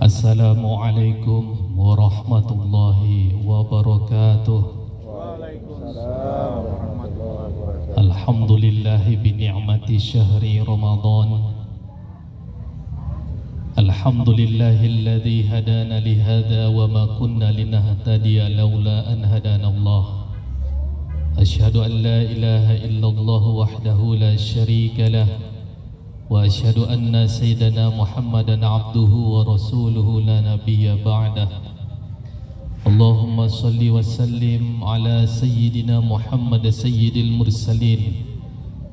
Assalamualaikum warahmatullahi wabarakatuh. Waalaikumsalam warahmatullahi wabarakatuh. Alhamdulillahi bini'mati syahri Ramadan. Alhamdulillahi alladhi hadana lihada wa ma kunna linahtadiya lawla an hadana Allah. Ashhadu an la ilaha illallah wahdahu la syarika lah. Wa ashhadu anna sayyidana Muhammadan abduhu wa rasuluhu la nabiyya ba'dah. Allahumma salli wa sallim ala sayyidina Muhammad sayyidil mursalin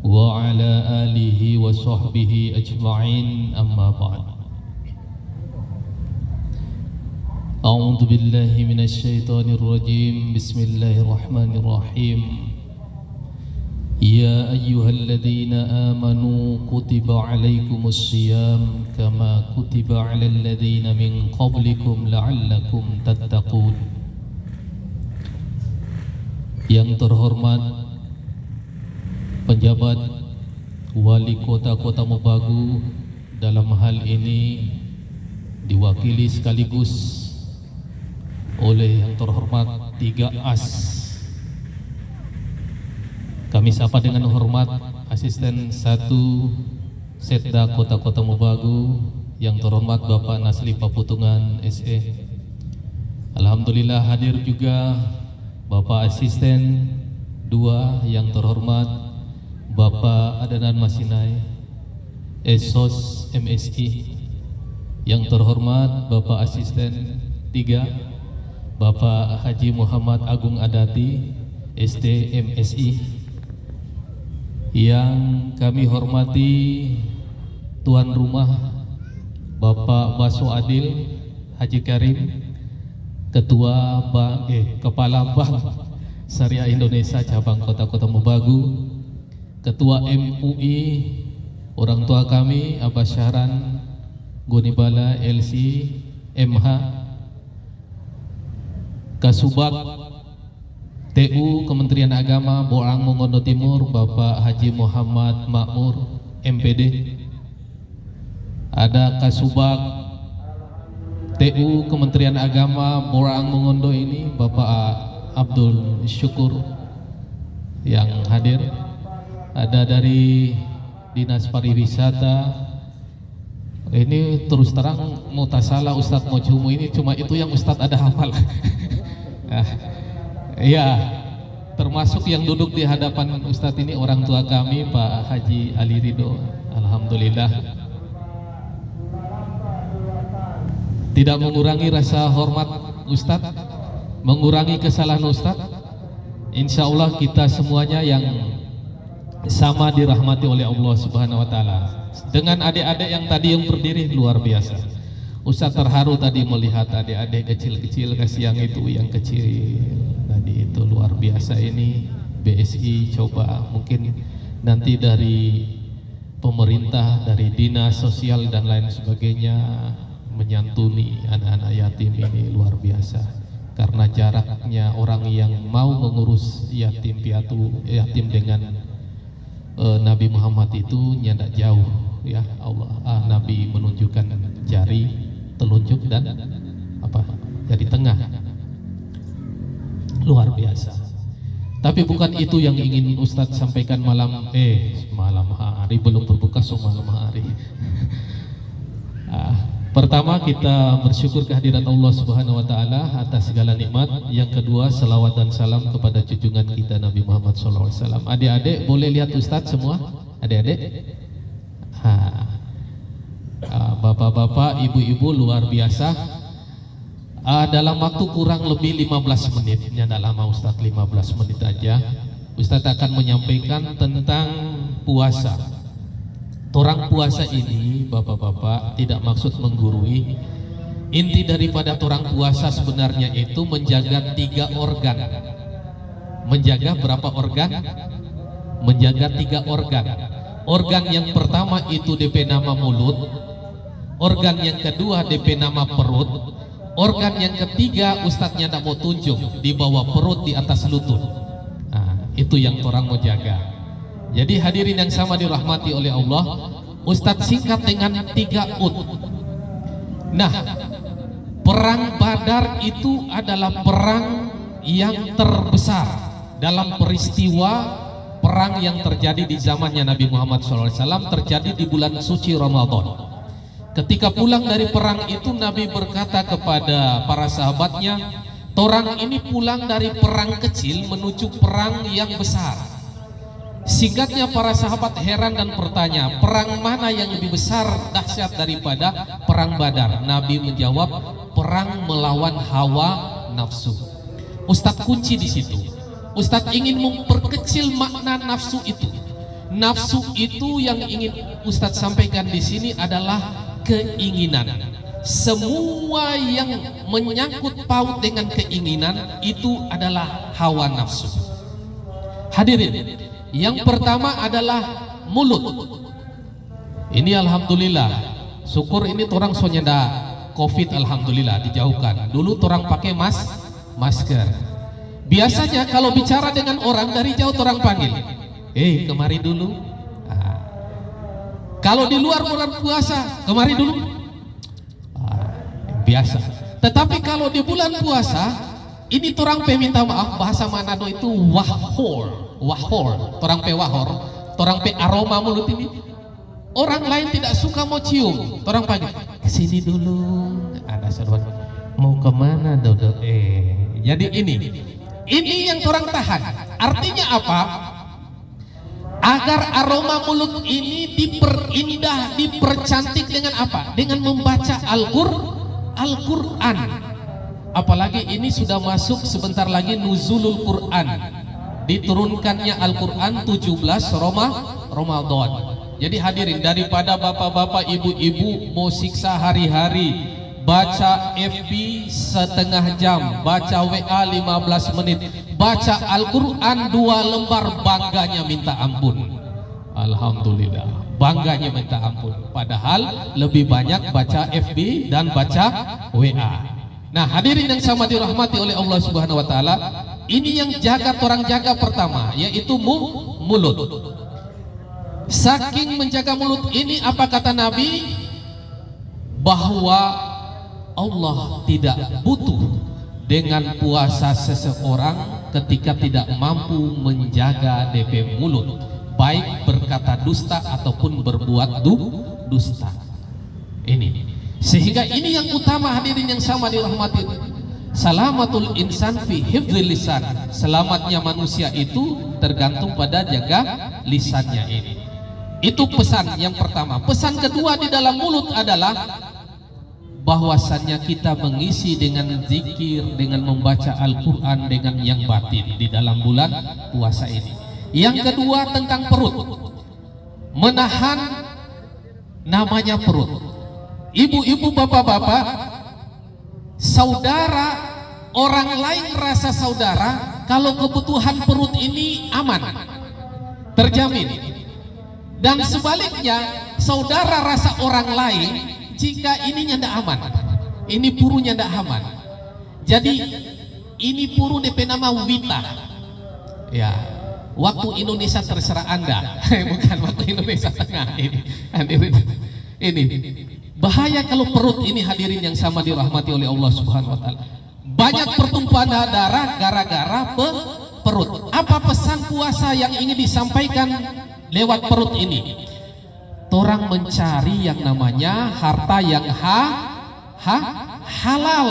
wa ala alihi wa sahbihi ajma'in, amma ba'd. A'udzu billahi minasy syaithanir rajim. Bismillahirrahmanirrahim. Ya ayyuhalladzina amanu kutiba alaikumus syiyam kama kutiba alal ladzina min qablikum la'allakum tattaqun. Yang terhormat penjabat wali kota Mobagu, dalam hal ini diwakili sekaligus oleh yang terhormat 3 As. Kami sapa dengan hormat Asisten 1 Setda Kota Mobagu, yang terhormat Bapak Nasli Paputungan SE. Alhamdulillah hadir juga Bapak Asisten 2 yang terhormat Bapak Adanan Masinai Esos MSI. Yang terhormat Bapak Asisten 3 Bapak Haji Muhammad Agung Adati SD MSI. Yang kami hormati tuan rumah Bapak Baso Adil Haji Karim, Ketua Kepala Bank Syariah Indonesia Cabang Kota Mobagu, Ketua MUI, orang tua kami Abah Syahran Gonibala LC MH, Kasubag TU Kementerian Agama Boang Mongondo Timur Bapak Haji Muhammad Makmur MPD. Ada Kasubag TU Kementerian Agama Boang Mongondo ini Bapak Abdul Syukur yang hadir. Ada dari Dinas Pariwisata. Ini terus terang mutasalah Ustadz Mojumu ini cuma itu yang Ustadz ada hafal. Ya, termasuk yang duduk di hadapan Ustadz ini orang tua kami Pak Haji Ali Ridho. Alhamdulillah. Tidak mengurangi rasa hormat Ustadz, mengurangi kesalahan Ustadz. Insya Allah kita semuanya yang sama dirahmati oleh Allah Subhanahu Wa Taala. Dengan adik-adik yang tadi yang berdiri luar biasa. Ustadz terharu tadi melihat adik-adik kecil-kecil, kasih yang itu yang kecil tadi, itu luar biasa. Ini BSI coba mungkin nanti dari pemerintah, dari dinas sosial dan lain sebagainya menyantuni anak-anak yatim ini luar biasa. Karena jaraknya orang yang mau mengurus yatim piatu, yatim dengan Nabi Muhammad itu nyadak jauh ya Allah. Nabi menunjukkan jari telunjuk dan jari tengah, luar biasa. Tapi bukan itu yang ingin Ustadz sampaikan malam hari, belum berbuka so malam hari. Pertama kita bersyukur kehadirat Allah Subhanahu Wa Taala atas segala nikmat. Yang kedua selawat dan salam kepada junjungan kita Nabi Muhammad SAW. Adik-adik boleh lihat Ustadz semua, adik-adik. Bapak-bapak, ibu-ibu luar biasa. Dalam waktu kurang lebih 15 menit, tidak lama Ustadz, 15 menit aja Ustadz akan menyampaikan tentang puasa. Torang puasa ini bapak-bapak tidak maksud menggurui. Inti daripada torang puasa sebenarnya itu menjaga 3 organ. Menjaga berapa organ? Menjaga 3 organ. Organ yang pertama itu DP nama mulut, organ yang kedua DP nama perut, organ yang ketiga Ustadznya tidak mau tunjuk di bawah perut, di atas lutut. Itu yang orang mau jaga. Jadi hadirin yang sama dirahmati oleh Allah, Ustadz singkat dengan 3 ut. Nah, Perang Badar itu adalah perang yang terbesar dalam peristiwa perang yang terjadi di zamannya Nabi Muhammad SAW, terjadi di bulan suci Ramadan. Ketika pulang dari perang itu, Nabi berkata kepada para sahabatnya, "Torang ini pulang dari perang kecil menuju perang yang besar." Singkatnya para sahabat heran dan bertanya, perang mana yang lebih besar dahsyat daripada perang Badar? Nabi menjawab, perang melawan hawa nafsu. Ustadz kunci di situ. Ustadz ingin memperkecil makna nafsu itu. Nafsu itu yang ingin Ustadz sampaikan di sini adalah keinginan. Semua yang menyangkut paut dengan keinginan itu adalah hawa nafsu. Hadirin, yang pertama adalah mulut. Ini alhamdulillah, syukur ini orang sonyeda COVID, alhamdulillah dijauhkan. Dulu orang pakai masker. Biasanya kalau bicara dengan orang dari jauh orang panggil, kemari dulu. Kalau di luar bulan puasa, kemari dulu. Biasa. Tetapi kalau di bulan puasa, ini orang minta maaf, bahasa Manado itu wahor. Orang pe wahor, orang pe aroma mulut ini. Orang lain tidak suka mau cium, orang panggil, kesini dulu. Ada seruan, mau kemana Dodo? Jadi ini yang orang tahan. Artinya apa? Agar aroma mulut ini diperindah, dipercantik dengan apa? Dengan membaca Al-Quran. Apalagi ini sudah masuk sebentar lagi nuzulul Quran. Diturunkannya Al-Quran 17 Ramadan. Jadi hadirin, daripada bapak-bapak ibu-ibu mau siksa hari-hari, baca FB setengah jam, baca WA 15 menit, baca Al-Quran 2 lembar, bangganya minta ampun. Alhamdulillah, bangganya minta ampun. Padahal lebih banyak baca FB dan baca WA. Nah hadirin yang sama dirahmati oleh Allah Subhanahu wa Ta'ala, ini yang orang jaga pertama, yaitu mulut. Saking menjaga mulut ini, apa kata Nabi? Bahwa Allah tidak butuh dengan puasa seseorang ketika tidak mampu menjaga DP mulut, baik berkata dusta ataupun berbuat dusta. Ini sehingga ini yang utama, hadirin yang sama dirahmati. Salamatul insan fi hifdzil lisan. Selamatnya manusia itu tergantung pada jaga lisannya ini. Itu pesan yang pertama. Pesan kedua di dalam mulut adalah bahwasannya kita mengisi dengan zikir, dengan membaca Al-Quran, dengan yang batin di dalam bulan puasa ini. Yang kedua tentang perut. Menahan namanya perut. Ibu-ibu, bapak-bapak, saudara orang lain rasa saudara kalau kebutuhan perut ini aman, terjamin. Dan sebaliknya, saudara rasa orang lain jika ininya tidak aman, ini purunya tidak aman. Jadi ini puru DP nama Wita. Ya, waktu Indonesia terserah Anda, bukan waktu Indonesia Tengah ini. Ini bahaya kalau perut ini, hadirin yang sama dirahmati oleh Allah Subhanahu wa Ta'ala. Banyak pertumpahan darah gara-gara perut. Apa pesan puasa yang ingin disampaikan lewat perut ini? Orang mencari yang namanya harta yang halal.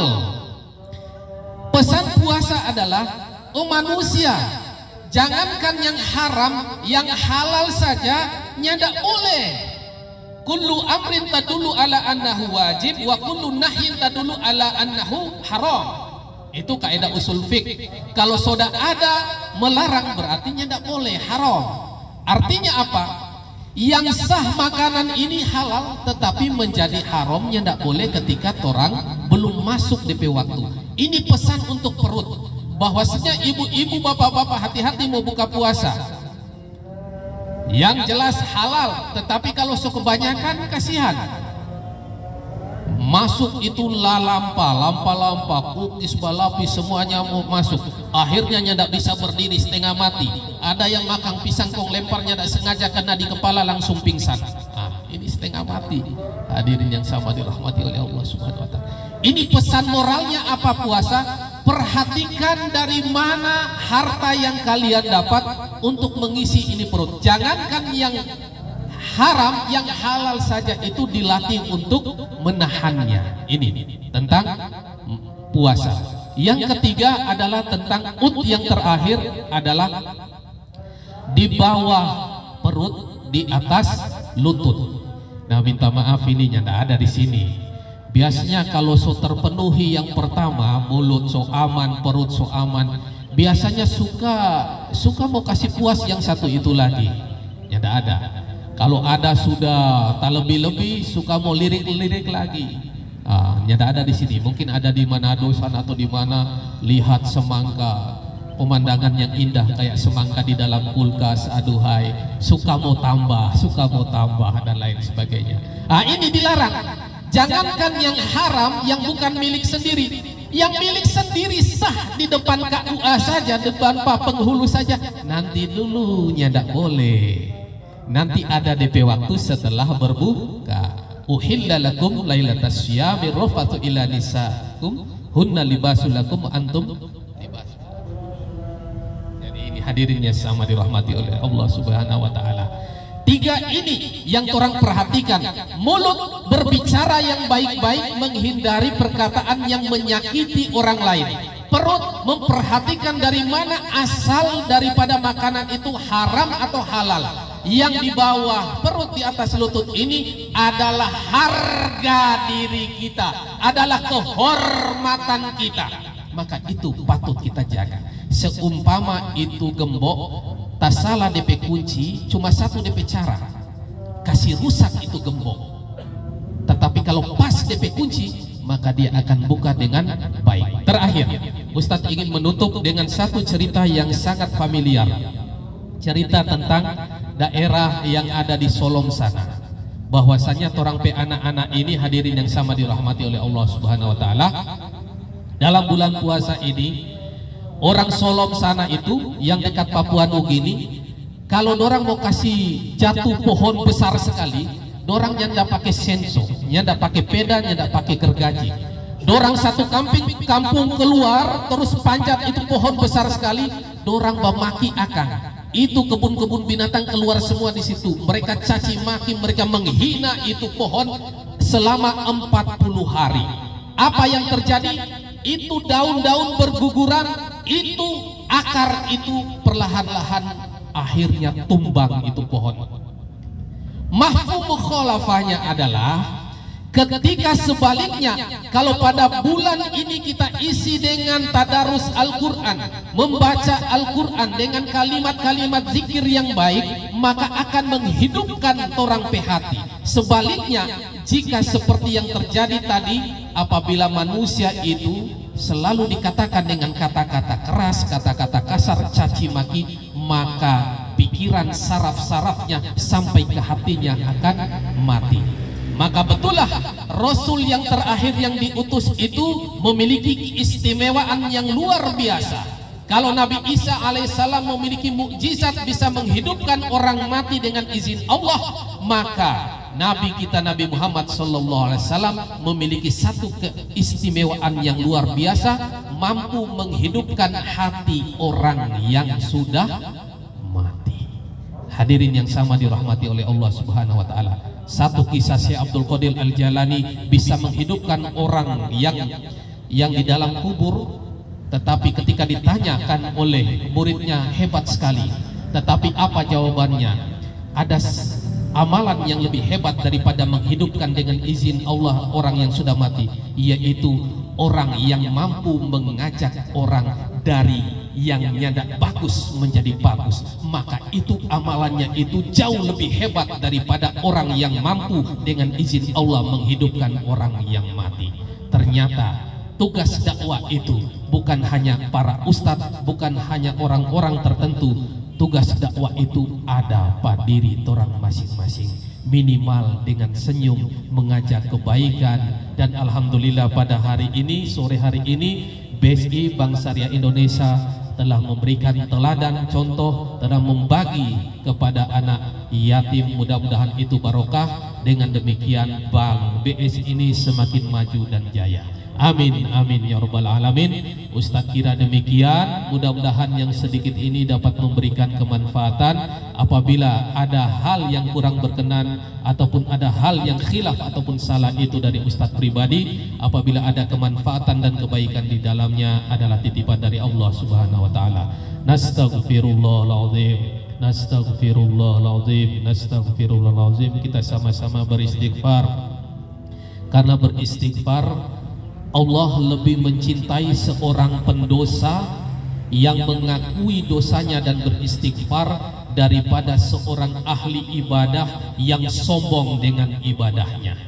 Pesan puasa adalah, manusia, jangankan yang haram, yang halal saja nyadak boleh. Kullu amrin tadullu ala annahu wajib wa kullu nahyin tadullu ala annahu haram. Itu kaidah usul fiqh. Kalau sudah ada melarang berarti tidak boleh, haram. Artinya apa? Yang sah makanan ini halal tetapi menjadi haram tidak boleh ketika orang belum masuk DP waktu. Ini pesan untuk perut. Bahwasanya ibu-ibu, bapak-bapak, hati-hati mau buka puasa. Yang jelas halal, tetapi kalau kebanyakan kasihan. Masuk itu lampa, kukis, balapi, semuanya mau masuk. Akhirnya tidak bisa berdiri, setengah mati. Ada yang makan pisang kong lemparnya tidak sengaja kena di kepala langsung pingsan. Ini setengah mati. Hadirin yang sama dirahmati oleh Allah Subhanahu wa Ta'ala. Ini pesan moralnya apa puasa? Perhatikan dari mana harta yang kalian dapat untuk mengisi ini perut. Jangankan yang haram, yang halal saja itu dilatih untuk menahannya. Ini tentang puasa. Yang ketiga adalah tentang yang terakhir adalah di bawah perut, di atas lutut. Nah, minta maaf ini tidak ada di sini. Biasanya kalau so terpenuhi yang pertama, mulut so aman, perut so aman, biasanya suka mau kasih puas yang satu itu lagi. Ya tidak ada. Kalau ada sudah tak lebih-lebih suka mau lirik-lirik lagi. Ya tidak ada di sini. Mungkin ada di Manado sana atau di mana, lihat semangka, pemandangan yang indah kayak semangka di dalam kulkas, aduhai, suka mau tambah dan lain sebagainya. Ini dilarang. Jangankan yang haram, yang bukan milik sendiri, yang milik sendiri sah di depan KUA saja, depan Pak Penghulu saja. Nanti dulunya tidak boleh. Nanti ada DP waktu setelah berbuka. Uhilla lakum lailatas syiyami rafatu ila nisaikum hunna libasul lakum antum libas. Jadi ini hadirinnya sama dirahmati oleh Allah Subhanahu wa taala. Tiga ini yang orang perhatikan. Mulut berbicara yang baik-baik, menghindari perkataan yang menyakiti orang lain. Perut memperhatikan dari mana asal daripada makanan itu, haram atau halal. Yang di bawah perut, di atas lutut ini adalah harga diri kita, adalah kehormatan kita. Maka itu patut kita jaga. Seumpama itu gembok, tak salah DP kunci, cuma satu DP cara, kasih rusak itu gembok. Tetapi kalau pas DP kunci, maka dia akan buka dengan baik. Terakhir, Ustadz ingin menutup dengan satu cerita yang sangat familiar. Cerita tentang daerah yang ada di Solong sana. Bahwasanya orang pe anak-anak ini, hadirin yang sama dirahmati oleh Allah Subhanahu wa taala, dalam bulan puasa ini orang Solong sana itu yang dekat Papua Nugini, kalau dorang mau kasih jatuh pohon besar sekali, dorang nyanda pakai senso, nyanda pakai peda, nyanda pakai gergaji. Dorang satu kampung keluar terus panjat itu pohon besar sekali, dorang memaki akang. Itu kebun-kebun binatang keluar semua di situ. Mereka caci maki, mereka menghina itu pohon selama 40 hari. Apa yang terjadi? Itu daun-daun berguguran, itu akar itu perlahan-lahan akhirnya tumbang itu pohon. Mafhum mukhalafahnya adalah ketika sebaliknya, kalau pada bulan ini kita isi dengan tadarus Al-Quran, membaca Al-Quran dengan kalimat-kalimat zikir yang baik, maka akan menghidupkan orang hati. Sebaliknya, jika seperti yang terjadi tadi, apabila manusia itu selalu dikatakan dengan kata-kata keras, kata-kata kasar, caci maki, maka pikiran saraf-sarafnya sampai ke hatinya akan mati. Maka betullah Rasul yang terakhir yang diutus itu memiliki keistimewaan yang luar biasa. Kalau Nabi Isa alaihissalam memiliki mukjizat bisa menghidupkan orang mati dengan izin Allah, maka Nabi kita Nabi Muhammad sallallahu alaihi wasallam memiliki satu keistimewaan yang luar biasa, mampu menghidupkan hati orang yang sudah mati. Hadirin yang sama dirahmati oleh Allah Subhanahu wa taala. Satu kisah Syekh Abdul Qadir Al-Jalani bisa menghidupkan orang yang di dalam kubur, tetapi ketika ditanyakan oleh muridnya hebat sekali. Tetapi apa jawabannya? Ada amalan yang lebih hebat daripada menghidupkan dengan izin Allah orang yang sudah mati, yaitu orang yang mampu mengajak orang dari yang nyanda bagus menjadi bagus. Maka itu amalannya itu jauh lebih hebat daripada orang yang mampu dengan izin Allah menghidupkan orang yang mati. Ternyata tugas dakwah itu bukan hanya para ustadz, bukan hanya orang-orang tertentu. Tugas dakwah itu ada pada diri orang masing-masing, minimal dengan senyum mengajak kebaikan. Dan alhamdulillah pada hari ini, sore hari ini, BSI Bank Syariah Indonesia telah memberikan teladan contoh, telah membagi kepada anak yatim. Mudah-mudahan itu barokah. Dengan demikian Bank BSI ini semakin maju dan jaya. Amin, amin ya rabbal alamin. Ustadz kira demikian. Mudah-mudahan yang sedikit ini dapat memberikan kemanfaatan. Apabila ada hal yang kurang berkenan ataupun ada hal yang khilaf ataupun salah, itu dari Ustadz pribadi. Apabila ada kemanfaatan dan kebaikan di dalamnya, adalah titipan dari Allah Subhanahu wa taala. Nastaghfirullahaladzim, nastaghfirullahaladzim, nastaghfirullahaladzim. Kita sama-sama beristighfar. Karena beristighfar, Allah lebih mencintai seorang pendosa yang mengakui dosanya dan beristighfar daripada seorang ahli ibadah yang sombong dengan ibadahnya.